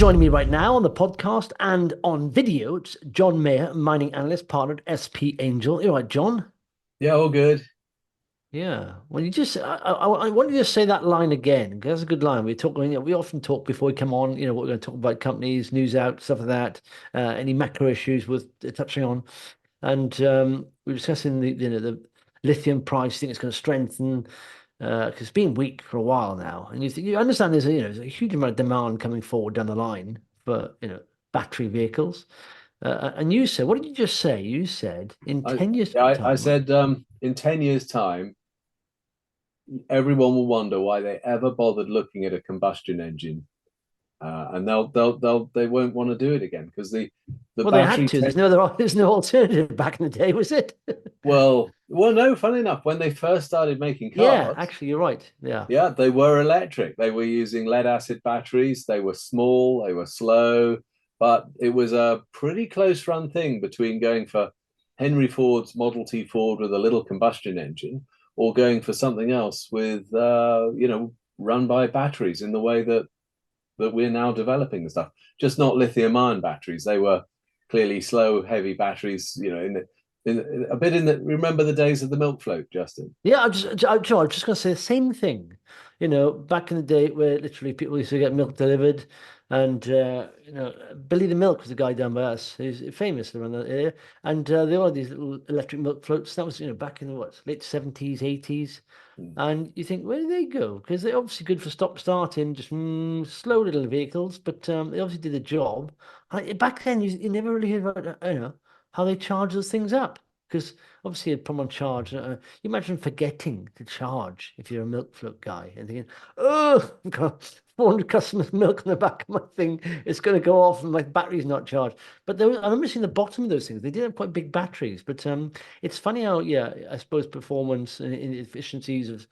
joining me right now on the podcast and on video, it's John Meyer, mining analyst, partner at SP Angel. You all right, John? Yeah, all good. Yeah. Well, I want you to say that line again, because that's a good line. We talk, we often talk before we come on, what we're going to talk about companies, news out, stuff like that, any macro issues worth touching on. And we were discussing the lithium price. Think it's going to strengthen because it's been weak for a while now. And you understand there's a huge amount of demand coming forward down the line for battery vehicles. And you said, what did you just say? You said in I 10 years' yeah, I time. said in 10 years' time, everyone will wonder why they ever bothered looking at a combustion engine. And they won't want to do it again because the Well, they had battery to. tech. There's no alternative back in the day, was it? Well, no, funny enough, when they first started making Yeah, cars, actually, you're right. Yeah. yeah, they were electric. They were using lead acid batteries. They were small, they were slow, but it was a pretty close run thing between going for Henry Ford's Model T Ford with a little combustion engine or going for something else with, run by batteries in the way that we're now developing the stuff. Just not lithium ion batteries. They were clearly slow, heavy batteries, in a bit in the, remember the days of the milk float, Justin? Yeah, I was just going to say the same thing. Back in the day where literally people used to get milk delivered, and Billy the Milk was the guy down by us. He's famous around that area, and there were these little electric milk floats. That was back in the late 70s, 80s, and you think where do they go? Because they're obviously good for stop starting, just slow little vehicles, but they obviously did the job. Back then, you never really heard about how they charge those things up because obviously it'd put 'em on charge. You imagine forgetting to charge if you're a milk float guy and thinking, oh, I've got 400 customers' milk on the back of my thing. It's going to go off and my battery's not charged. But I remember seeing the bottom of those things. They did have quite big batteries. But it's funny how, yeah, I suppose performance and efficiencies of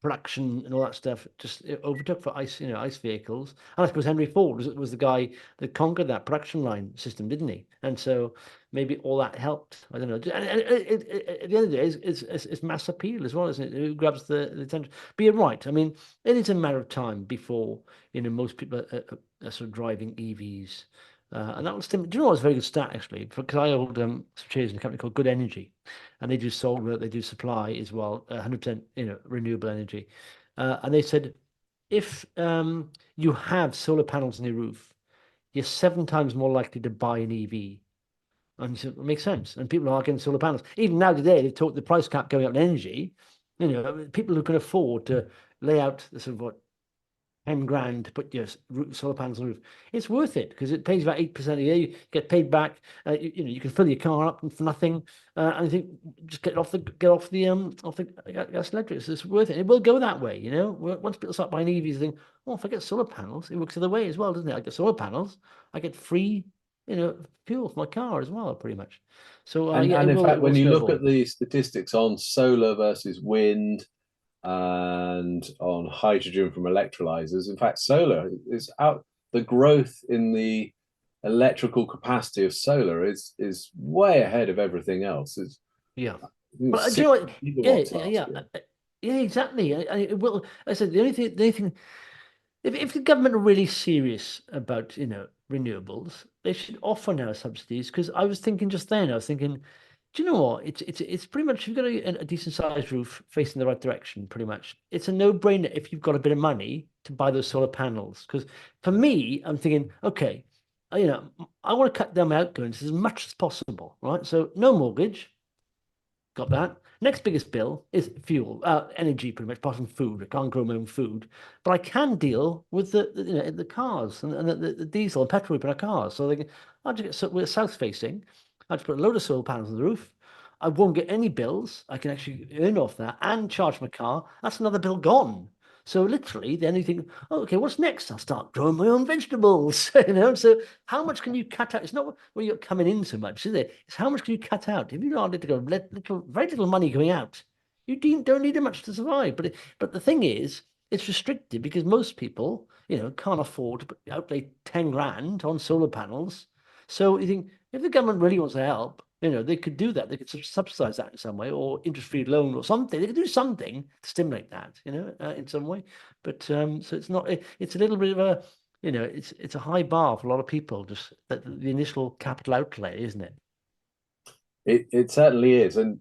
production and all that stuff just overtook for ice vehicles. And I suppose Henry Ford was the guy that conquered that production line system, didn't he? And so maybe all that helped. I don't know. And at the end of the day, it's mass appeal as well, isn't it? Who grabs the attention? But you're right. I mean, it is a matter of time before most people are sort of driving EVs. And that was, do you know what was a very good stat actually? Because I hold some shares in a company called Good Energy, and they do solar, they do supply as well, 100% renewable energy. And they said if you have solar panels on your roof, you're 7 times more likely to buy an EV. And so it makes sense. And people are getting solar panels. Even now today, they've talked the price cap going up in energy. People who can afford to lay out the sort of 10 grand to put your solar panels on the roof, it's worth it because it pays about 8% a year. You get paid back. You can fill your car up for nothing. And I think just get off the gas electric. So it's worth it. It will go that way. Once people start buying EVs, they think, oh, if I get solar panels, it works the other way as well, doesn't it? I get solar panels, I get free, fuel for my car as well, pretty much. So And yeah, and in it fact, will when you look snowball. at the statistics on solar versus wind and on hydrogen from electrolyzers, in fact, solar is out. The growth in the electrical capacity of solar is way ahead of everything else. Yeah. It was But do you know six what? Yeah, gigawatts last yeah, year. yeah, exactly. It will. I said the only thing, if the government are really serious about renewables, they should offer now subsidies. Because I was thinking just then, I was thinking, do you know what? It's pretty much if you've got a decent sized roof facing the right direction, pretty much. It's a no-brainer if you've got a bit of money to buy those solar panels. Because for me, I'm thinking, okay, I want to cut down my outgoings as much as possible, right? So no mortgage. Got that. Next biggest bill is fuel, energy, pretty much, apart from food. I can't grow my own food, but I can deal with the cars and the diesel and petrol in our cars. So I'll just we're south facing. I'll just put a load of solar panels on the roof. I won't get any bills. I can actually earn off that and charge my car. That's another bill gone. So literally, then you think, oh, okay, what's next? I'll start growing my own vegetables. So how much can you cut out? It's not where you're coming in so much, is it? It's how much can you cut out? If you don't let go, very little money going out, you don't need much to survive. But the thing is, it's restricted because most people, can't afford to outlay 10 grand on solar panels. So you think if the government really wants to help, they could do that. They could subsidize that in some way, or interest-free loan, or something. They could do something to stimulate that, in some way. But so it's not. It's a little bit of it's a high bar for a lot of people. Just the initial capital outlay, isn't it? It certainly is, and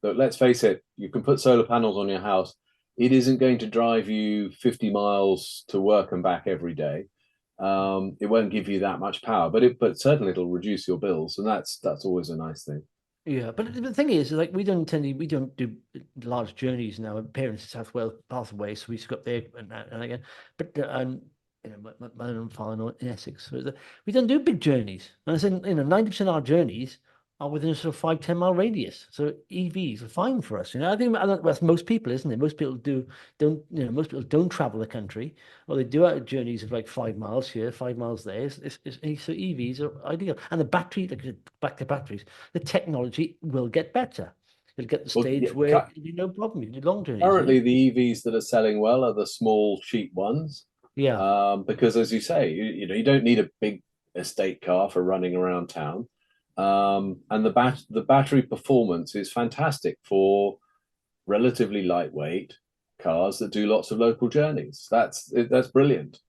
look, let's face it, you can put solar panels on your house. It isn't going to drive you 50 miles to work and back every day. It won't give you that much power, but certainly it'll reduce your bills, and that's always a nice thing. Yeah, but the thing is, like, we don't do large journeys now. My parents in South Wales pass away, so we used to go up there and again. But my mother and father in Essex, so we don't do big journeys. And I said, 90% of our journeys are within a sort of 5-10 mile radius. So EVs are fine for us. I think that's most people, isn't it? Most people most people don't travel the country, or they do out journeys of like 5 miles here, 5 miles there. So EVs are ideal, and the battery, like back to batteries, the technology will get better. It'll get to the Well, stage yeah, where it'll be no problem. You can do long journeys. currently the EVs that are selling well are the small, cheap ones, Yeah, because as you say, you don't need a big estate car for running around town, and the battery performance is fantastic for relatively lightweight cars that do lots of local journeys. That's brilliant.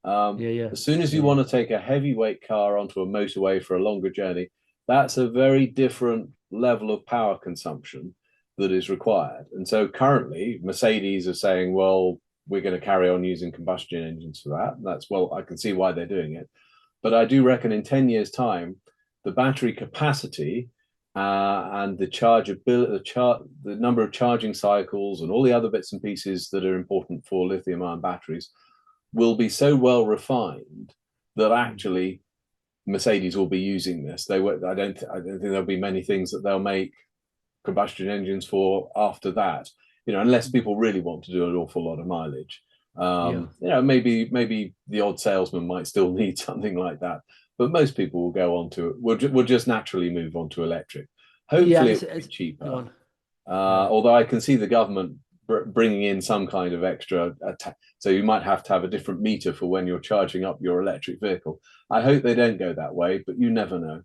yeah, yeah, As soon as you yeah, want to take a heavyweight car onto a motorway for a longer journey, that's a very different level of power consumption that is required. And so currently, Mercedes are saying, well, we're going to carry on using combustion engines for that. That's, well, I can see why they're doing it. But I do reckon in 10 years' time, the battery capacity and the chargeability, the number of charging cycles, and all the other bits and pieces that are important for lithium-ion batteries will be so well refined that actually Mercedes will be using this. I don't think there'll be many things that they'll make combustion engines for after that. Unless people really want to do an awful lot of mileage. yeah. Maybe the odd salesman might still need something like that, but most people will go on to it. We'll just naturally move on to electric. Yeah, and Hopefully, it will be go cheaper. on. Yeah. Although I can see the government bringing in some kind of extra, so you might have to have a different meter for when you're charging up your electric vehicle. I hope they don't go that way, but you never know.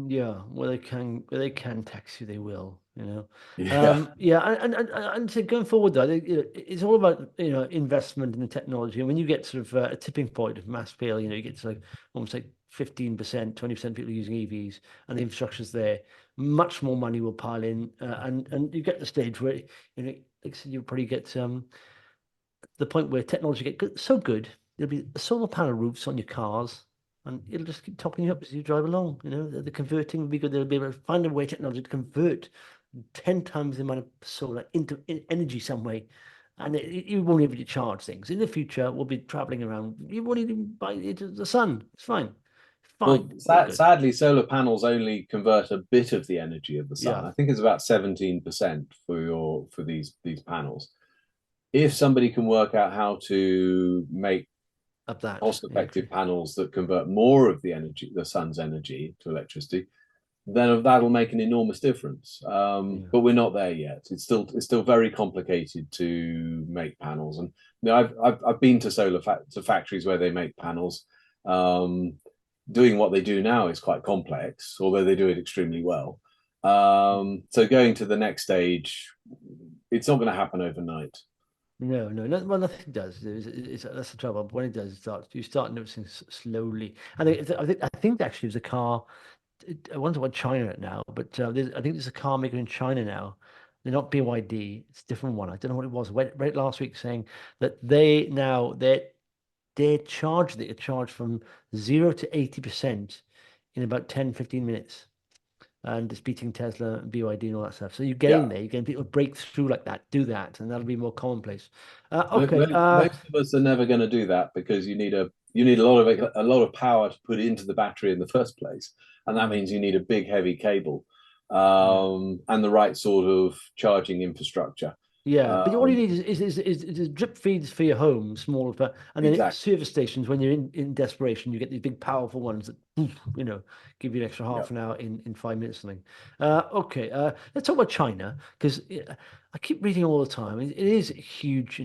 Yeah, where they can tax you, they will, Yeah, Yeah, and so going forward though, I think, it's all about, investment in the technology. And when you get sort of a tipping point of mass scale, you get to like almost like 15%, 20% people using EVs, and the infrastructure's there, much more money will pile in, and you get to the stage where, like I said, you'll probably get the point where technology get so good, there'll be solar panel roofs on your cars, and it'll just keep topping you up as you drive along. The converting will be good. They'll be able to find a way technology to convert 10 times the amount of solar into energy some way. And you won't even charge things. In the future, we'll be traveling around. You won't even buy it to the sun. It's fine. well, Fine. All good. sadly, solar panels only convert a bit of the energy of the sun. Yeah. I think it's about 17% for these panels. If somebody can work out how to make Up that. Yeah. cost-effective panels that convert more of the sun's energy to electricity, then that'll make an enormous difference. Yeah. But we're not there yet. It's still very complicated to make panels, and I've been to to factories where they make panels. Um, Doing what they do now is quite complex, although they do it extremely well. So going to the next stage, it's not going to happen overnight. No, well, nothing does. That's the trouble. But when it does, you start noticing slowly. I think actually there's a car. I wonder what China at now, but I think there's a car maker in China now. They're not BYD. It's a different one. I don't know what it was. I read it last week saying that they charge from 0 to 80% in about 10, 15 minutes. And it's beating Tesla and BYD and all that stuff. So you get in Yeah, there, you're getting people break through like that, do that, and that'll be more commonplace. Okay. most of us are never going to do that because you need a lot of power to put into the battery in the first place, and that Mm, means you need a big heavy cable, yeah. and the right sort of charging infrastructure. Yeah, but all you Um, need is drip feeds for your home, small, and then exactly. service stations when you're in desperation, you get these big powerful ones that, poof, give you an extra Yeah. half an hour in 5 minutes or something. Okay, let's talk about China because I keep reading all the time. It is a huge,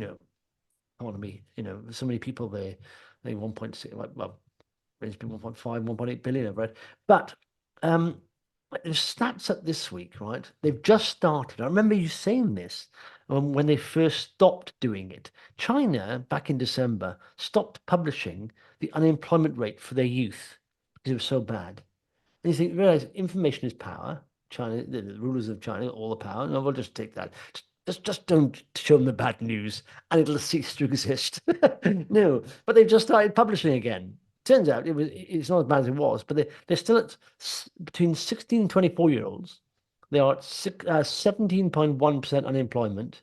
economy. So many people there. I think 1.6, well, it's been 1.5, 1.8 billion, I've read. But there's stats up this week, right? They've just started. I remember you saying this. when they first stopped doing it. China, back in December, stopped publishing the unemployment rate for their youth because it was so bad. And you think, realize information is power. China, the rulers of China, all the power. No, we'll just take that. Just don't show them the bad news, and it'll cease to exist. No, but they've just started publishing again. Turns out it's not as bad as it was, but they're still at between 16 and 24-year-olds. They are at 17.1% unemployment,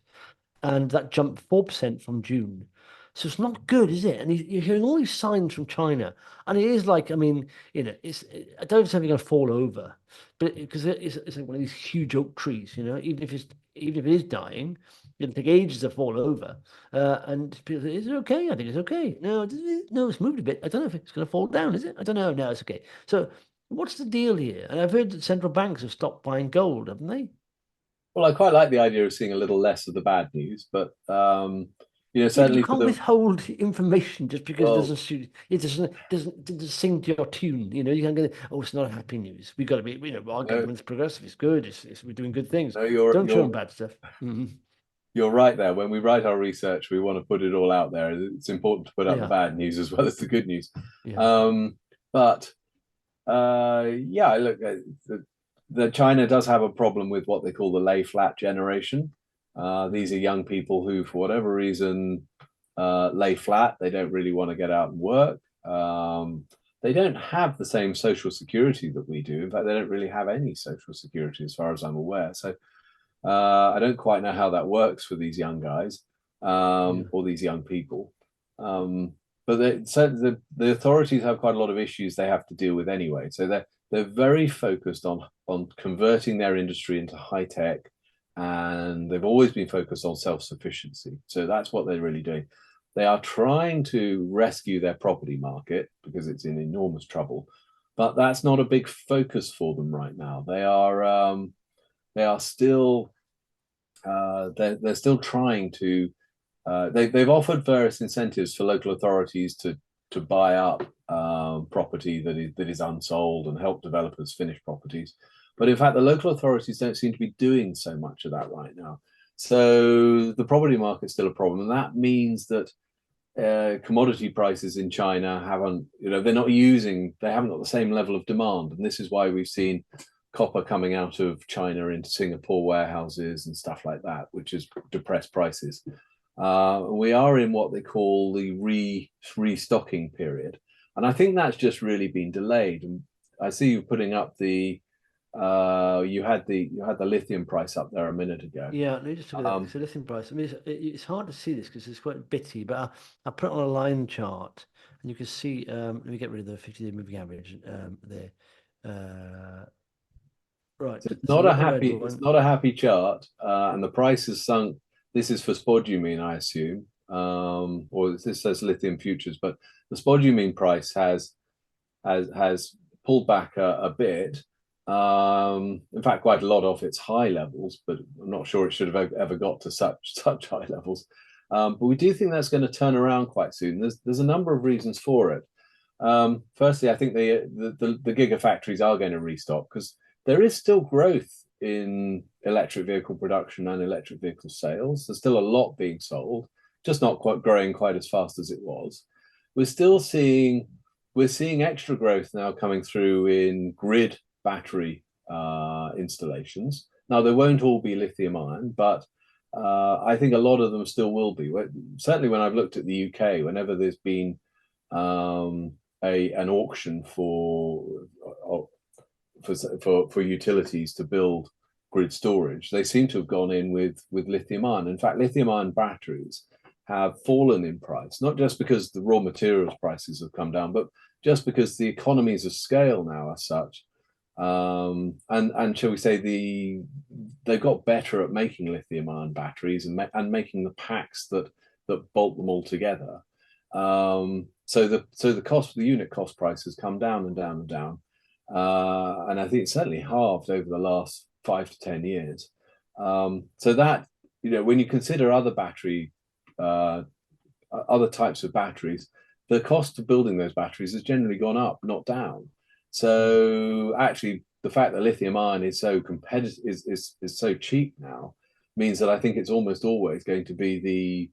and that jumped 4% from June. So it's not good, is it? And you're hearing all these signs from China, and it is like, I mean, I don't know if it's ever going to fall over, but because it's like one of these huge oak trees, even if it is dying, it'll take ages to fall over. And people say, is it okay? I think it's okay. No, no, it's moved a bit. I don't know if it's going to fall down, is it? I don't know. No, it's okay. So what's the deal here? And I've heard that central banks have stopped buying gold, haven't they? Well, I quite like the idea of seeing a little less of the bad news, but Yeah, but you certainly for can't the withhold information just because it well, doesn't suit. It doesn't sing to your tune. You can't go, oh, it's not happy news. We've got to be, our no, government's progressive. It's good. We're doing good things. no, Don't show them bad stuff. you're right there. When we write our research, we want to put it all out there. It's important to put up the Yeah, bad news as well as the good news. yeah, But yeah, look, the China does have a problem with what they call the lay flat generation. These are young people who, for whatever reason, lay flat. They don't really want to get out and work. They don't have the same social security that we do. In fact, they don't really have any social security as far as I'm aware. So I don't quite know how that works for these young guys yeah, or these young people. But so the authorities have quite a lot of issues they have to deal with anyway. So they're very focused on converting their industry into high tech, and they've always been focused on self-sufficiency. So that's what they're really doing. They are trying to rescue their property market because it's in enormous trouble, but that's not a big focus for them right now. They are still they're still trying to they've offered various incentives for local authorities to buy up property that is unsold and help developers finish properties. But in fact, the local authorities don't seem to be doing so much of that right now. So the property market's still a problem, and that means that commodity prices in China they haven't got the same level of demand, and this is why we've seen copper coming out of China into Singapore warehouses and stuff like that, which has depressed prices. We are in what they call the restocking period, and I think that's just really been delayed. And I see you putting up you had the lithium price up there a minute ago. yeah. Let me just look at that. Um, So lithium price. I mean, it's hard to see this because it's quite bitty, but I put it on a line chart, and you can see. Let me get rid of the 50-day moving average there. Right. So So you got the red it's one. not a happy chart, and the price has sunk. This is for spodumene, I assume, or this says lithium futures, but the spodumene price has pulled back a bit. In fact, quite a lot off its high levels, but I'm not sure it should have ever got to such high levels. But we do think that's going to turn around quite soon. There's a number of reasons for it. Firstly, I think the gigafactories are going to restock because there is still growth in electric vehicle production and electric vehicle sales. There's still a lot being sold, just not quite growing quite as fast as it was. We're still seeing extra growth now coming through in grid battery installations. Now they won't all be lithium ion, but I think a lot of them still will be. Certainly, when I've looked at the UK, whenever there's been an auction for utilities to build grid storage, they seem to have gone in with lithium ion. In fact, lithium ion batteries have fallen in price, not just because the raw materials prices have come down, but just because the economies of scale now are such. And shall we say they've got better at making lithium ion batteries and making the packs that bolt them all together. So the cost, the unit cost price has come down and down and down. And I think it's certainly halved over the last 5 to 10 years. So that, when you consider other types of batteries, the cost of building those batteries has generally gone up, not down. So actually, the fact that lithium ion is so competitive is so cheap now means that I think it's almost always going to be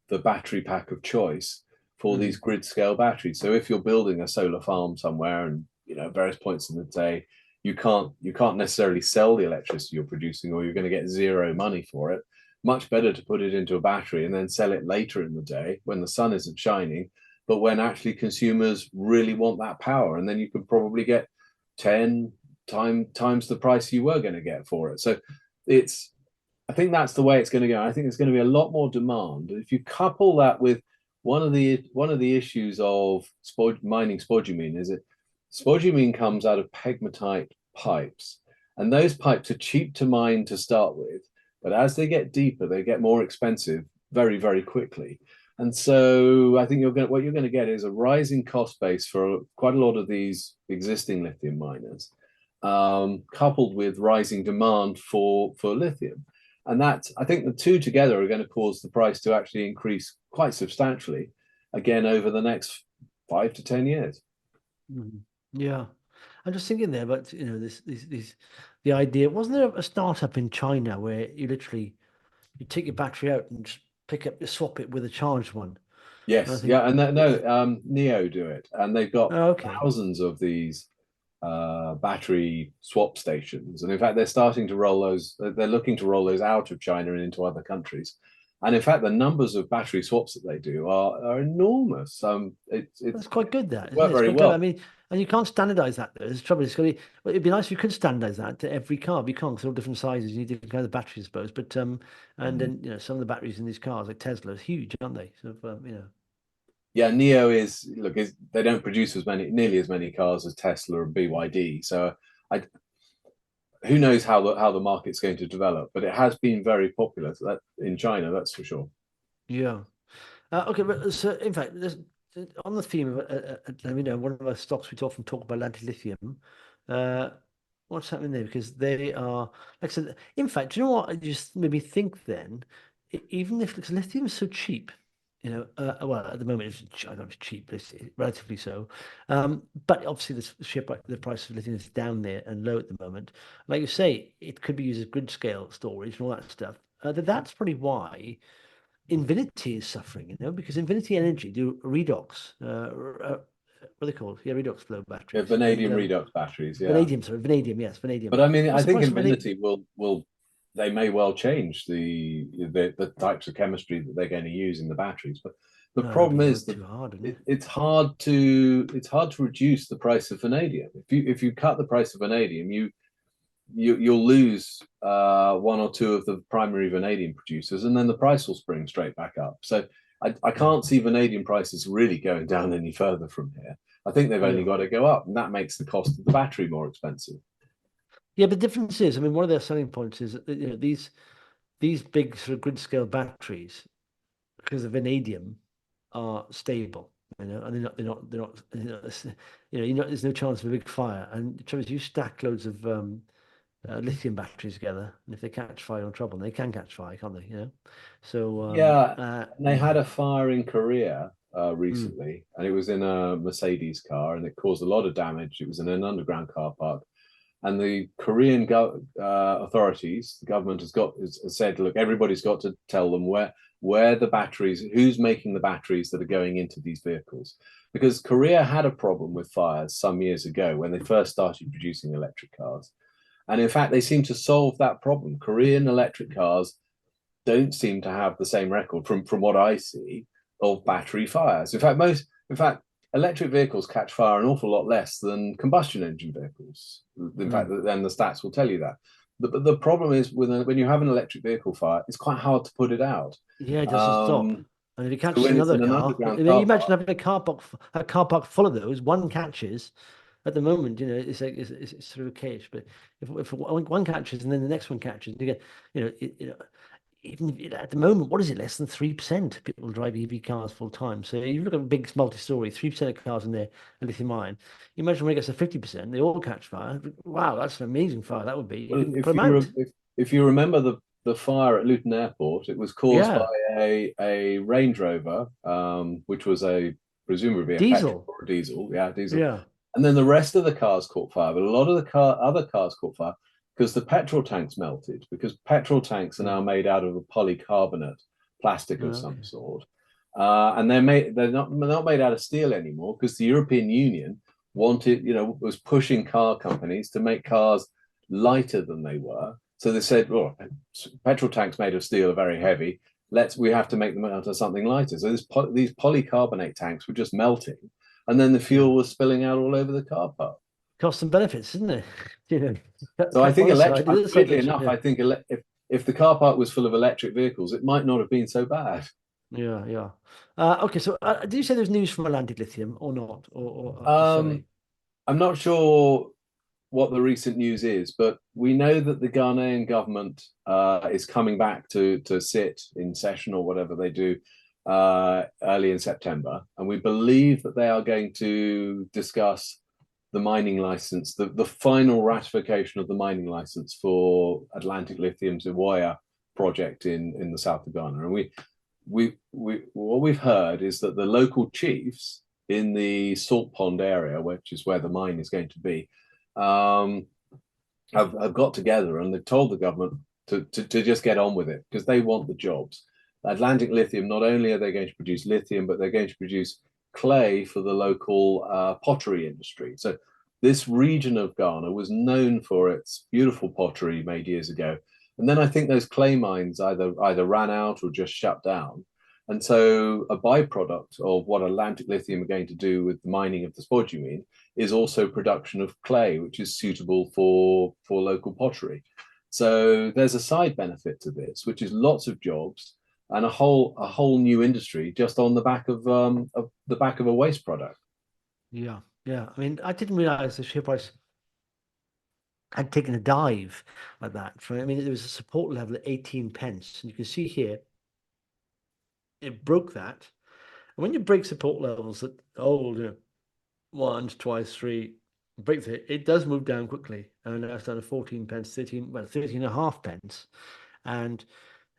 the battery pack of choice for these grid scale batteries. So if you're building a solar farm somewhere, and various points in the day, you can't necessarily sell the electricity you're producing, or you're going to get zero money for it. Much better to put it into a battery and then sell it later in the day when the sun isn't shining, but when actually consumers really want that power, and then you could probably get 10 times the price you were going to get for it. So I think that's the way it's going to go. I think there's going to be a lot more demand. If you couple that with one of the issues of mining spodumene, is that spodumene comes out of pegmatite pipes, and those pipes are cheap to mine to start with, but as they get deeper, they get more expensive very, very quickly. And so I think what you're going to get is a rising cost base for quite a lot of these existing lithium miners, coupled with rising demand for lithium. And I think the two together are going to cause the price to actually increase quite substantially again over the next 5 to 10 years. Yeah. I'm just thinking there, but the idea, wasn't there a startup in China where you take your battery out and just swap it with a charged one? Yes, And Neo do it, and they've got okay. thousands of these battery swap stations, and in fact, they're starting to roll those. They're looking to roll those out of China and into other countries. And in fact, the numbers of battery swaps that they do are enormous. That's quite good, that, isn't it? Worked It's very quite good. I well. mean, and you can't standardize that, though. It's trouble. It'd be nice if you could standardize that to every car. But you can't, because they're all different sizes. You need different kinds of batteries, I suppose. But and then some of the batteries in these cars, like Tesla, are huge, aren't they? So Yeah, Neo they don't produce nearly as many cars as Tesla and BYD. So I who knows how the market's going to develop, but it has been very popular in China, that's for sure. Yeah. Okay, but so in fact, on the theme of one of our stocks we often talk about, Atlantic Lithium. Uh, what's happening there? Because they are, like I said, in fact, do you know what? I just made me think then, even if because lithium is so cheap, well, at the moment I don't know if it's cheap, but it's relatively so. But obviously the price of lithium is down there and low at the moment. Like you say, it could be used as grid scale storage and all that stuff. That's probably why Invinity is suffering, because Invinity Energy do redox, what are they called? Yeah, redox flow Yeah, batteries. And vanadium redox batteries, yeah. vanadium, sorry, vanadium, yes, vanadium. But I mean, I What's the think price of vanadium? Invinity will they may well change the types of chemistry that they're going to use in the batteries. But the No, it'd problem be is work that too hard, isn't it? it's hard to reduce the price of vanadium. If you cut the price of vanadium, you'll lose one or two of the primary vanadium producers, and then the price will spring straight back up. So I can't see vanadium prices really going down any further from here. I think they've only Yeah. got to go up, and that makes the cost of the battery more expensive. Yeah, but the difference is, I mean, one of their selling points is that, these big sort of grid scale batteries, because of vanadium, are stable. And there's no chance of a big fire. And the trouble is, you stack loads of lithium batteries together, and if they catch fire on trouble, and they can catch fire, can't they? So Yeah, and they had a fire in Korea mm, recently, and it was in a Mercedes car, and it caused a lot of damage. It was in an underground car park, and the Korean authorities, the government has said, look, everybody's got to tell them where the batteries, who's making the batteries that are going into these vehicles, because Korea had a problem with fires some years ago when they first started producing electric cars, and in fact, they seem to solve that problem. Korean electric cars don't seem to have the same record from what I see of battery fires. In fact, electric vehicles catch fire an awful lot less than combustion engine vehicles. In fact, mm. then the stats will tell you that. The problem is when you have an electric vehicle fire, it's quite hard to put it out. Yeah, it doesn't stop. And if it So catches when it's another in an car, I underground mean, you car imagine park, having a car park full of those. One catches. At the moment, it's like it's sort of a cage. But if one catches and then the next one catches, you get, even at the moment, what is it? Less than 3% people drive EV cars full time. So you look at a big multi-story, 3% of cars in there are lithium ion. You imagine when it gets to 50%, they all catch fire. Wow, that's an amazing fire. That would be. You well, can put them out. if you remember the fire at Luton Airport, it was caused by Yeah, a Range Rover, which was presumably a petrol diesel. or a diesel, yeah, diesel. Yeah. And then the rest of the cars caught fire, but a lot of other cars caught fire because the petrol tanks melted, because petrol tanks are now made out of a polycarbonate plastic of some sort. And they're not made out of steel anymore, because the European Union was pushing car companies to make cars lighter than they were. So they said, well, petrol tanks made of steel are very heavy. We have to make them out of something lighter. So these polycarbonate tanks were just melting, and then the fuel was spilling out all over the car park. Costs and benefits, isn't it? So I think weirdly enough, yeah. I think if the car park was full of electric vehicles, it might not have been so bad. Yeah. Okay, so did you say there's news from Atlantic Lithium or not? I'm not sure what the recent news is, but we know that the Ghanaian government is coming back to sit in session or whatever they do early in September, and we believe that they are going to discuss the mining license, the final ratification of the mining license for Atlantic Lithium's Iwaya project in the south of Ghana. And we what we've heard is that the local chiefs in the Salt Pond area, which is where the mine is going to be, have got together, and they've told the government to just get on with it, because they want the jobs. Atlantic Lithium, not only are they going to produce lithium, but they're going to produce clay for the local pottery industry. So this region of Ghana was known for its beautiful pottery made years ago. And then I think those clay mines either ran out or just shut down. And so a byproduct of what Atlantic Lithium are going to do with the mining of the spodumene is also production of clay, which is suitable for local pottery. So there's a side benefit to this, which is lots of jobs and a whole new industry just on the back of a waste product. Yeah. I mean, I didn't realize the share price had taken a dive like that. I mean, there was a support level at 18 pence, and you can see here it broke that. And when you break support levels that once, twice, three, breaks it does move down quickly. And now it's down to 14 pence, 13 and a half pence. And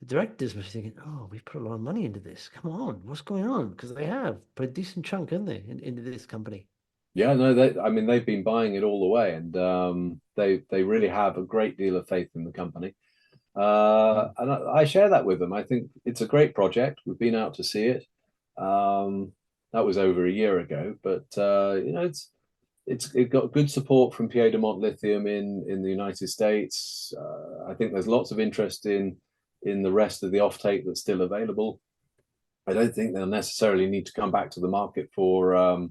the directors must be thinking, oh, we've put a lot of money into this. Come on, what's going on? Because they have put a decent chunk, haven't they, into this company. Yeah, no, they've been buying it all the way, and they really have a great deal of faith in the company. And I share that with them. I think it's a great project. We've been out to see it. That was over a year ago, but it got good support from Piedmont Lithium in the United States. I think there's lots of interest in the rest of the offtake that's still available. I don't think they'll necessarily need to come back to the market for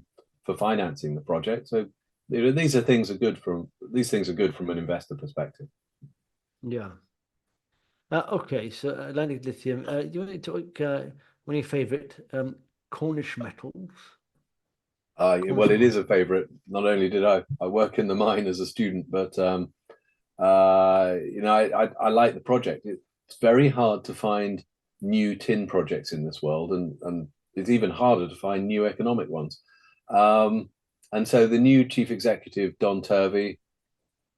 financing the project. So these things are good from an investor perspective. Yeah. Okay, so Atlantic Lithium. Do you want to talk one of your favorite Cornish Metals? Well, it is a favorite. Not only did I work in the mine as a student, but I like the project. It's very hard to find new tin projects in this world, and it's even harder to find new economic ones. And so the new chief executive, Don Turvey,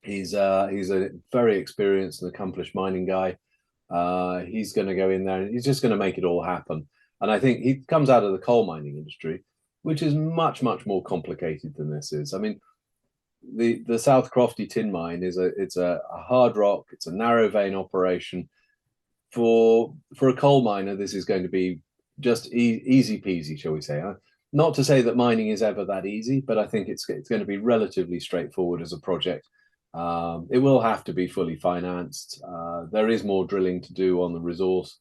he's a very experienced and accomplished mining guy. He's going to go in there and he's just going to make it all happen. And I think he comes out of the coal mining industry, which is much, much more complicated than this is. I mean, the South Crofty tin mine it's a hard rock, it's a narrow vein operation. For a coal miner, this is going to be just easy peasy, shall we say. Not to say that mining is ever that easy, but I think it's going to be relatively straightforward as a project. It will have to be fully financed. There is more drilling to do on the resource.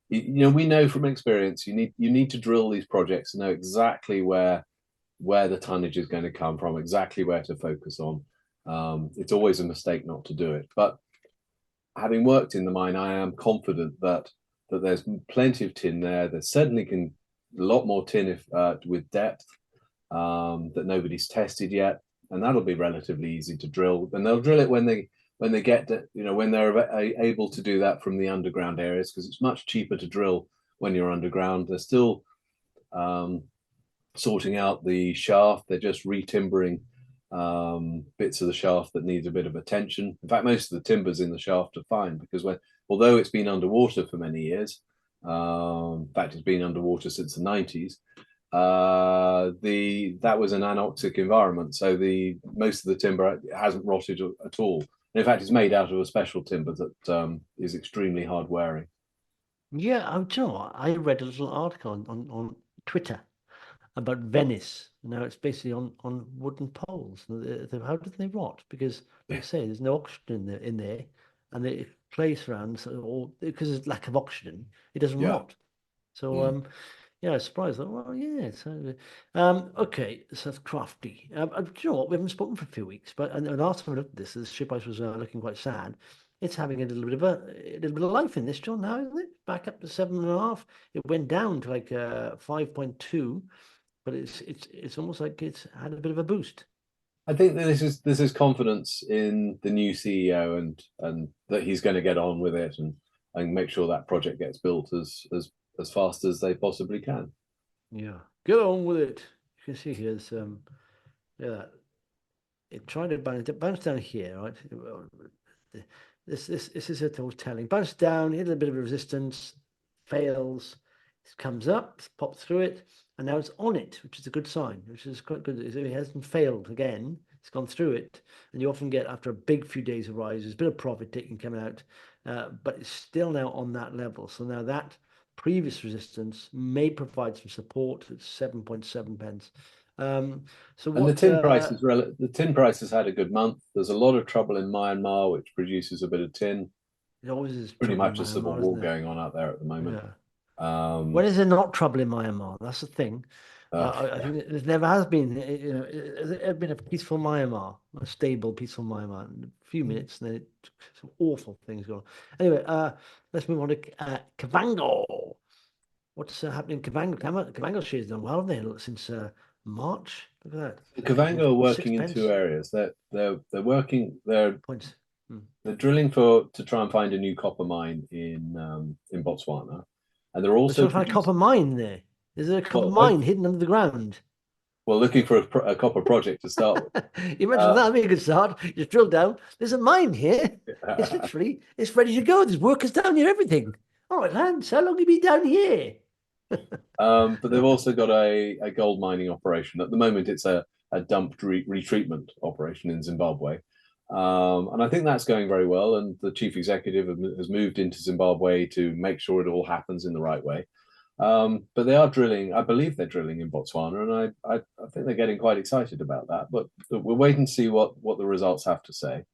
We know from experience you need to drill these projects to know exactly where the tonnage is going to come from, exactly where to focus on. It's always a mistake not to do it. But having worked in the mine, I am confident that there's plenty of tin there. There's certainly a lot more tin with depth that nobody's tested yet, and that'll be relatively easy to drill. And they'll drill it when they get to, when they're able to do that from the underground areas, because it's much cheaper to drill when you're underground. They're still sorting out the shaft. They're just retimbering bits of the shaft that needs a bit of attention. In fact, most of the timbers in the shaft are fine, because although it's been underwater for many years, in fact, it's been underwater since the 90s. That was an anoxic environment, so most of the timber hasn't rotted at all. And in fact, it's made out of a special timber that is extremely hard wearing. Yeah, do you know what? I read a little article on Twitter about Venice. Now it's basically on wooden poles. How do they rot? Because, like I say, there's no oxygen in there, and the place around, so, or because there's lack of oxygen, it doesn't Yeah. rot. So, Mm. yeah, I was surprised. Well, yeah. So, okay, so that's crafty. Do you know what? We haven't spoken for a few weeks, but and last time I looked at this, the share price was looking quite sad. It's having a little bit of life in this, John. Now, isn't it? Back up to 7.5. It went down to like 5.2, but it's almost like it's had a bit of a boost. I think that this is confidence in the new CEO and that he's going to get on with it and make sure that project gets built as fast as they possibly can. Yeah, get on with it. You can see here's yeah, it tried to bounce down here, right? This is a total telling. Bounce down, hit a bit of resistance, fails. It comes up, pops through it, and now it's on it, which is a good sign, which is quite good. It hasn't failed again. It's gone through it, and you often get after a big few days of rise, there's a bit of profit taking coming out, but it's still now on that level. So now that previous resistance may provide some support at 7.7 pence. So And what? the tin price has had a good month. There's a lot of trouble in Myanmar, which produces a bit of tin. It always is Pretty trouble in much a civil Myanmar, isn't war there? going on out there at the moment. Yeah. When Um, is there not trouble in Myanmar? That's the thing. uh, I think there never has been. It's been a peaceful Myanmar, a stable, peaceful Myanmar. In a few minutes, and then some awful things go on. Anyway, let's move on to Kavango. What's happening in Kavango? Kavango shares done well, haven't they, since March? Look at that. Kavango are Six working in two pence areas. They're working. They're points. Hmm. they're drilling to try and find a new copper mine in Botswana, and they're We're also trying to find a producing. copper mine there. Is there a copper Well, mine hidden under the ground? well, looking for a copper project to start with. You mentioned Uh, that, that'd be a good start. You just drill down. There's a mine here. It's literally, it's ready to go. There's workers down here, everything. All right, Lance, how long have you been down here? but they've also got a gold mining operation. At the moment, it's a dumped retreatment operation in Zimbabwe. And I think that's going very well. And the chief executive has moved into Zimbabwe to make sure it all happens in the right way. But they are drilling, I believe they're drilling in Botswana, and I think they're getting quite excited about that. But we'll wait and see what the results have to say.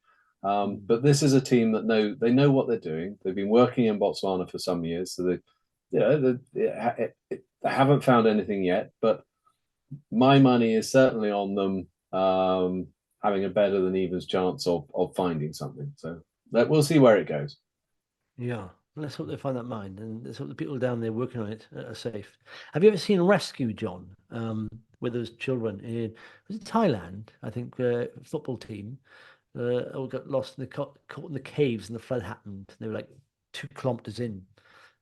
But this is a team that know what they're doing. They've been working in Botswana for some years, so they haven't found anything yet. But my money is certainly on them having a better than evens chance of finding something. So we'll see where it goes. Yeah, let's hope they find that mine, and let's hope the people down there working on it are safe. Have you ever seen Rescue, John? With those children in was it Thailand? I think football team all got lost in caught in the caves, and the flood happened. They were like 2 kilometers in.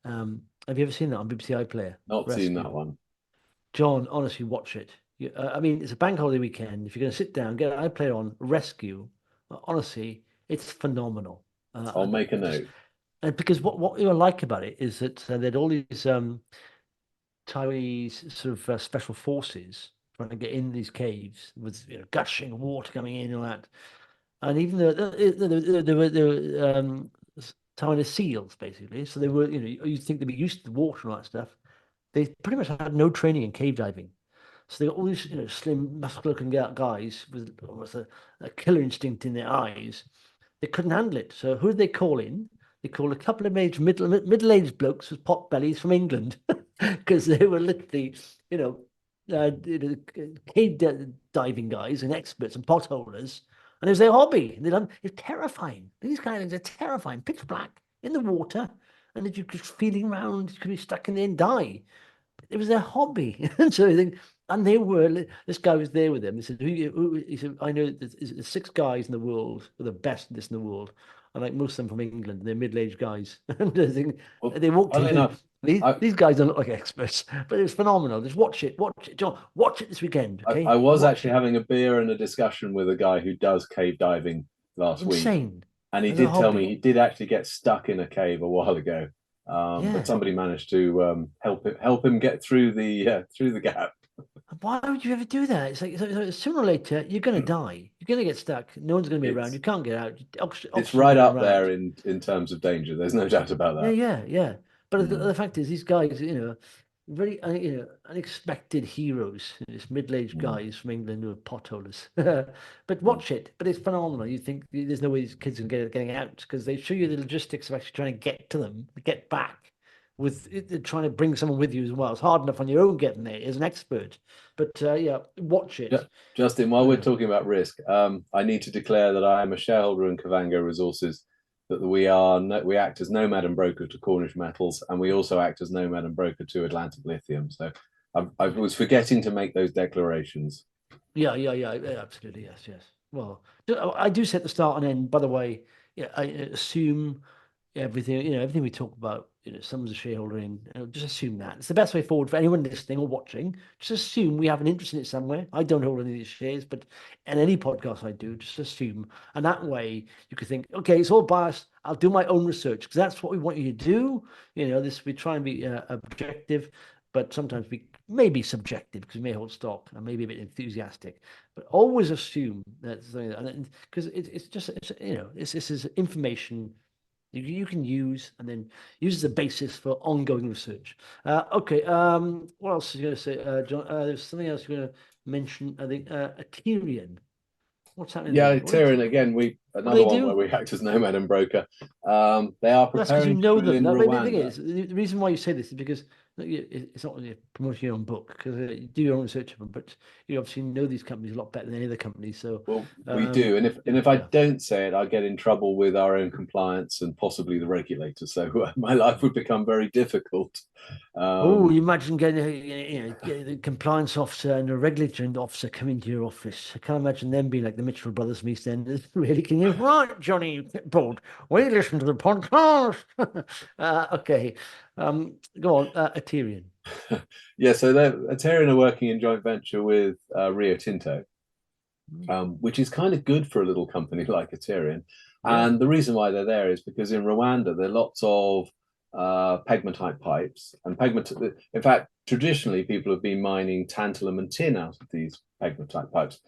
Have you ever seen that on BBC iPlayer? Not seen that Rescue. one. John, honestly, watch it. I mean, it's a bank holiday weekend. If you're going to sit down, get an iPlayer on, Rescue. Honestly, it's phenomenal. I'll make a Just note. and because what you like about it is that they had all these Taiwanese sort of special forces trying to get in these caves with gushing water coming in and all that. And even though they were Taiwanese seals basically, so they were you'd think they'd be used to the water and all that stuff. They pretty much had no training in cave diving. So they got all these, slim, muscular-looking guys with almost a killer instinct in their eyes. They couldn't handle it. So who did they call in? They called a couple of middle-aged blokes with pot bellies from England because they were literally, you know, cave diving guys and experts and potholers, and it was their hobby. It's terrifying. These guys are terrifying. Pitch black in the water, and if you're just feeling around, you could be stuck in there and die. It was their hobby. And so I think, and they were, this guy was there with them. He said, he said, I know there's 6 guys in the world who are the best at this in the world. And like most of them from England, they're middle-aged guys. And I think Well, they walked funnily in. enough, I, These guys don't look like experts, but it was phenomenal. Just watch it, John. Watch it this weekend, I okay? was Watch actually it. having a beer and a discussion with a guy who does cave diving last week, Insane. and he As a did tell me he hobby. did actually get stuck in a cave a while ago, but Yeah. somebody managed to help him get through the gap. Why would you ever do that? It's like sooner or later you're going to die. You're going to get stuck. No one's going to be around. You It's can't get out. it's Oxygen's right not going up there around. in terms of danger. There's no doubt about Yeah, that. yeah, yeah. But Mm, the fact is, these guys, very unexpected heroes. It's middle-aged mm, guys from England who are potholders. But mm. watch it. But it's phenomenal. You think there's no way these kids can getting out because they show you the logistics of actually trying to get to them, get back, with trying to bring someone with you as well. It's hard enough on your own getting there as an expert. But yeah, watch Ju- it. Justin, while we're Yeah. talking about risk, I need to declare that I am a shareholder in Kavango Resources. That we act as nomad and broker to Cornish Metals, and we also act as nomad and broker to Atlantic Lithium. So I was forgetting to make those declarations. Yeah, yeah, yeah, yeah, absolutely, yes, yes. Well, I do set the start and end. By the way, yeah, I assume everything, everything we talk about, someone's a shareholder in, just assume that. It's the best way forward for anyone listening or watching. Just assume we have an interest in it somewhere. I don't hold any of these shares, but in any podcast I do, just assume. And that way you could think, okay, it's all biased. I'll do my own research because that's what we want you to do. We try and be objective, but sometimes we may be subjective because we may hold stock and maybe a bit enthusiastic. But always assume that because this is information you can use and then use as a basis for ongoing research. Okay, what else are you going to say, John? There's something else you're going to mention. I think Aterian. What's happening Yeah, there? Aterian again. We What do another they one where do? we act as nomad and broker. They are That's because you preparing to know drill them. in The thing Rwanda. is, the reason why you say this is because it's not really promoting your own book because you do your own research of them, but you obviously know these companies a lot better than any other companies. So, Well, we do, and if I yeah. don't say it, I get in trouble with our own compliance and possibly the regulator. So my life would become very difficult. Oh, Um, you imagine getting getting the compliance officer and the regulatory officer come into your office. I can't imagine them being like the Mitchell brothers from EastEnders. Really, can you? Right, Johnny Pitbull, we listen to the podcast. Okay, go on, Aterian. yeah, so Aterian are working in joint venture with Rio Tinto, which is kind of good for a little company like Aterian. Yeah. And the reason why they're there is because in Rwanda there are lots of pegmatite pipes, and pegmatite. In fact, traditionally people have been mining tantalum and tin out of these pegmatite pipes,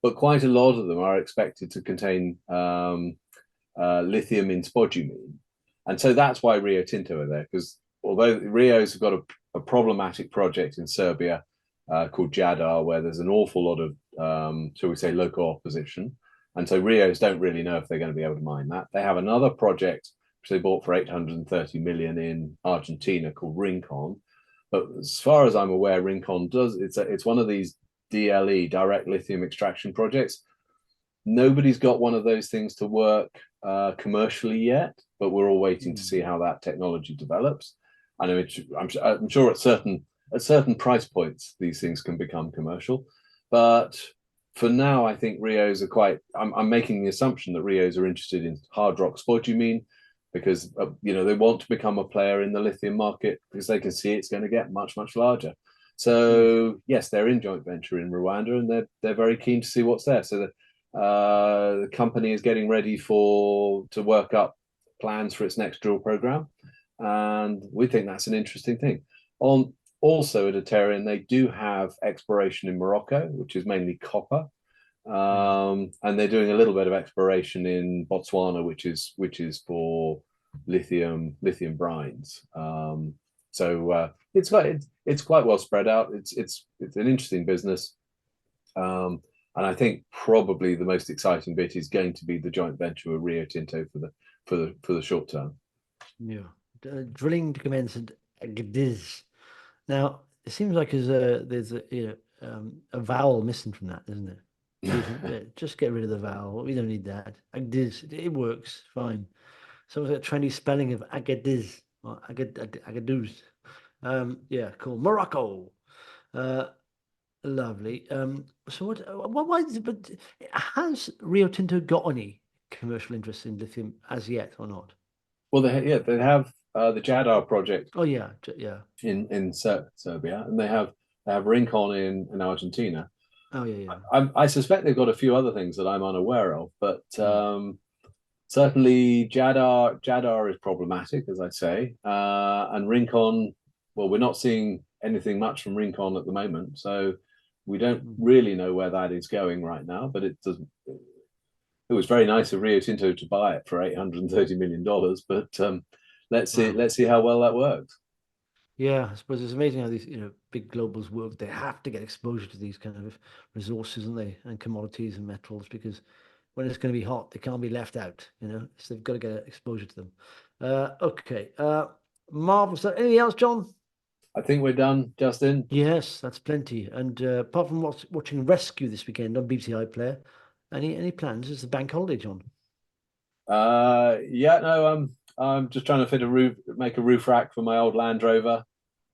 but quite a lot of them are expected to contain lithium in spodumene, and so that's why Rio Tinto are there. Because although Rio's got a problematic project in Serbia called Jadar, where there's an awful lot of, shall we say, local opposition. And so Rios don't really know if they're going to be able to mine that. They have another project which they bought for 830 million in Argentina called Rincon. But as far as I'm aware, Rincon it's one of these DLE, direct lithium extraction projects. Nobody's got one of those things to work commercially yet, but we're all waiting to see how that technology develops. And I'm sure at certain price points these things can become commercial, but for now, I think Rios are quite. I'm making the assumption that Rios are interested in hard rock spodumene because they want to become a player in the lithium market because they can see it's going to get much larger. Mm. So yes, they're in joint venture in Rwanda, and they're very keen to see what's there. So the company is getting ready to work up plans for its next drill program, and we think that's an interesting thing. On Also at Aterian, they do have exploration in Morocco, which is mainly copper, Mm. and they're doing a little bit of exploration in Botswana, which is for lithium brines. So it's quite well spread out. It's an interesting business. And I think probably the most exciting bit is going to be the joint venture with Rio Tinto for the short term. Yeah. Drilling to commence at Agadiz. Now, it seems like there's a vowel missing from that, isn't there? Just get rid of the vowel. We don't need that. Agadiz, it works fine. So it's a trendy spelling of Agadiz or Agaduz. Yeah, cool. Morocco. Uh, Lovely. So why but has Rio Tinto got any commercial interest in lithium as yet or not? Well, they have the Jadar project Oh yeah, yeah. in Serbia, and they have Rincon in Argentina. Oh yeah, yeah. I suspect they've got a few other things that I'm unaware of, but Hmm. certainly Jadar is problematic, as I say, and Rincon. Well, we're not seeing anything much from Rincon at the moment, so We don't really know where that is going right now, but it doesn't. It was very nice of Rio Tinto to buy it for $830 million, but let's see how well that works. Yeah, I suppose it's amazing how these, big globals work. They have to get exposure to these kind of resources, and commodities and metals, because when it's going to be hot, they can't be left out, So they've got to get exposure to them. Okay. Marvelous. Anything else, John? I think we're done, Justin. Yes, that's plenty. And apart from watching Rescue this weekend on BBC iPlayer, any plans? It's the bank holiday, John. Yeah, no, I'm just trying to make a roof rack for my old Land Rover.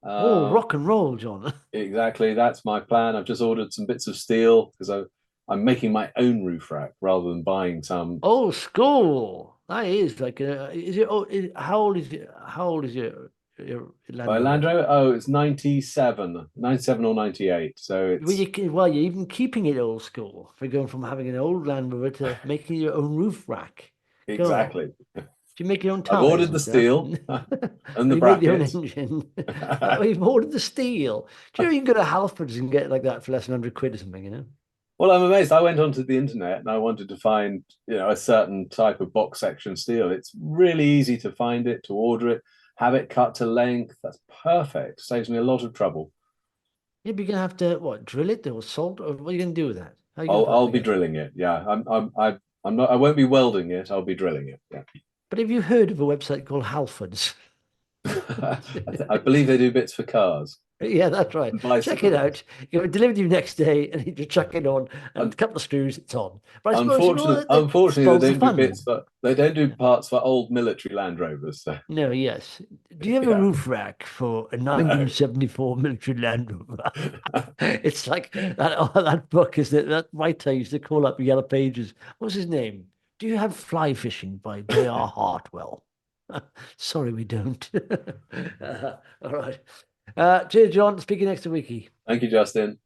Oh, rock and roll, John. Exactly, that's my plan. I've just ordered some bits of steel because I'm making my own roof rack rather than buying some. Old school. That is like, is it? Oh, how old is it? How old is your Land My Rover? Land Rover, oh, it's 97 or 98. So Well, it's you're even keeping it old school for going from having an old Land Rover to making your own roof rack. Go on. exactly. Do you make your own I've tires ordered and the stuff? steel and the You make your own brackets. engine. You've ordered the steel. Do you know you can go to Halfords and get like that for less than 100 quid or something, Well, I'm amazed. I went onto the internet and I wanted to find, a certain type of box section steel. It's really easy to find it, to order it, have it cut to length. That's perfect. Saves me a lot of trouble. Yeah, but you're gonna have to what, drill it or salt, or what are you gonna do with that? How are you gonna put I'll that be together? drilling it. Yeah, I'm not. I won't be welding it. I'll be drilling it. Yeah. But have you heard of a website called Halfords? I believe they do bits for cars Yeah, that's right. and Check it bicycles. out. It will deliver to you next day, and you just chuck it on, and a And couple of screws, it's on. But I suppose that unfortunately, spoils they the don't do fun. bits, but they don't do parts for old military Land Rovers. So No, yes. Do you have a yeah, roof rack for a no. 1974 military Land Rover? It's like that book is that writer used to call up Yellow Pages. What was his name? Do you have Fly Fishing by J.R. Hartwell? Sorry, we don't. All right. Cheers, John. Speaking next week. Thank you, Justin.